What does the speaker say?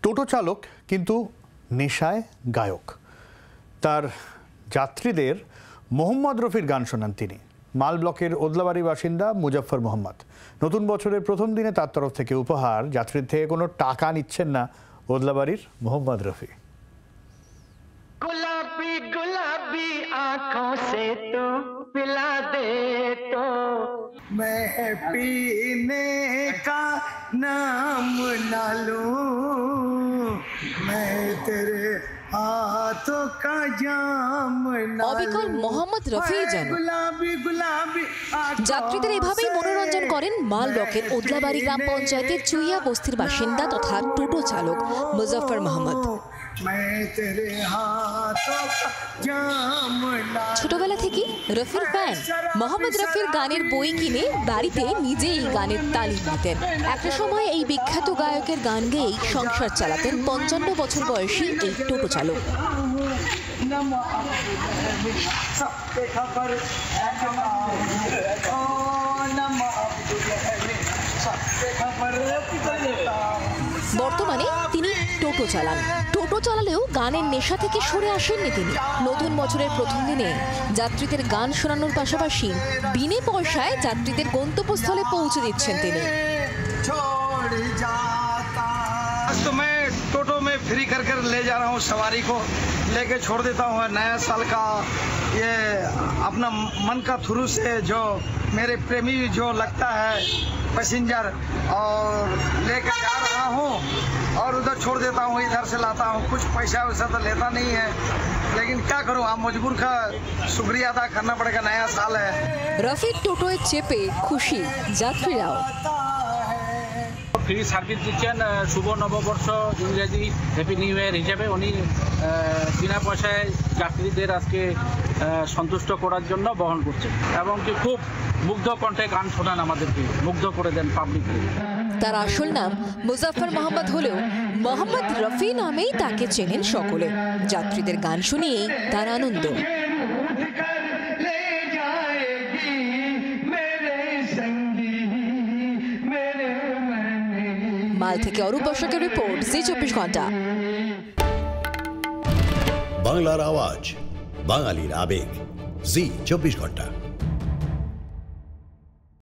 টোটো চালক কিন্তু নেশায় গায়ক। তার যাত্রীদের মোহাম্মদ রফির গান শোনান তিনি। মাল ব্লকের ওদলাবাড়ি বাসিন্দা মুজফ্ফর মোহাম্মদ। নতুন বছরের প্রথম দিনে তার তরফ থেকে উপহার, যাত্রীর থেকে কোনো টাকা নিচ্ছেন না ওদলাবাড়ির মোহাম্মদ রফি। गुलाबी गुलाबी आंखों से तो पिला दे तो मैं पीने का नाम ना लूं, मैं तेरे हाथों का जाम ना অবিকল মোহাম্মদ রফি যেন गुलाबी गुलाबी যাত্রীদের এভাবেই মনোরঞ্জন করেন মাল ব্লকের ওদলাবাড়ি গ্রাম পঞ্চায়েতের চুইয়া বস্তির বাসিন্দা তথা টোটো চালক মুজফ্ফর মোহাম্মদ। ছোটবেলা থেকে রফির ফ্যান। মোহাম্মদ রফির গানের বই কিনে বাড়িতে নিজেই গানের তালিম নিতেন। একটা সময় এই বিখ্যাত গায়কের গান গেয়েই সংসার চালাতেন 55 বছর বয়সী এই টোটো চালক। বর্তমানে তিনি টোটো চালান। টোটো চালালেও গানের নেশা থেকে সরে আসেননি তিনি। নতুন বছরের প্রথম দিনে যাত্রীদের গান শোনানোর পাশাপাশি বিনে পয়সায় যাত্রীদের গন্তব্যস্থলে পৌঁছে দিচ্ছেন তিনি। तो मैं टोटो में फ्री कर ले जा रहा हूँ, सवारी को लेके छोड़ देता हूँ। नया साल का ये अपना मन का थ्रू से जो मेरे प्रेमी जो लगता है पैसेंजर, और लेके जा रहा हूँ और उधर छोड़ देता हूँ, इधर से लाता हूँ। कुछ पैसा वैसा तो लेता नहीं है, लेकिन क्या करूँ, आप मजबूर का शुक्रिया अदा करना पड़ेगा। नया साल है। রফিক টোটোয় চেপে খুশি যাত্রীরাও। ফ্রি সার্ভিস দিচ্ছেন শুভ নববর্ষ ইংরেজি হ্যাপি নিউ ইয়ার হিসেবে। উনি বিনা পয়সায় যাত্রীদের আজকে সন্তুষ্ট করার জন্য বহন করছেন এবং কি খুব মুগ্ধ কণ্ঠে গান শোনান, আমাদেরকে মুগ্ধ করে দেন পাবলিককে। তার আসল নাম মুজফ্ফর মোহাম্মদ হলেও মোহাম্মদ রফি নামেই তাকে চেনেন সকলে। যাত্রীদের গান শুনিয়েই তার আনন্দ। মাল থেকে অরূপ বসাকের রিপোর্ট, জি 24 ঘন্টা। বাংলার আওয়াজ, বাঙালির আবেগ, জি 24 ঘন্টা।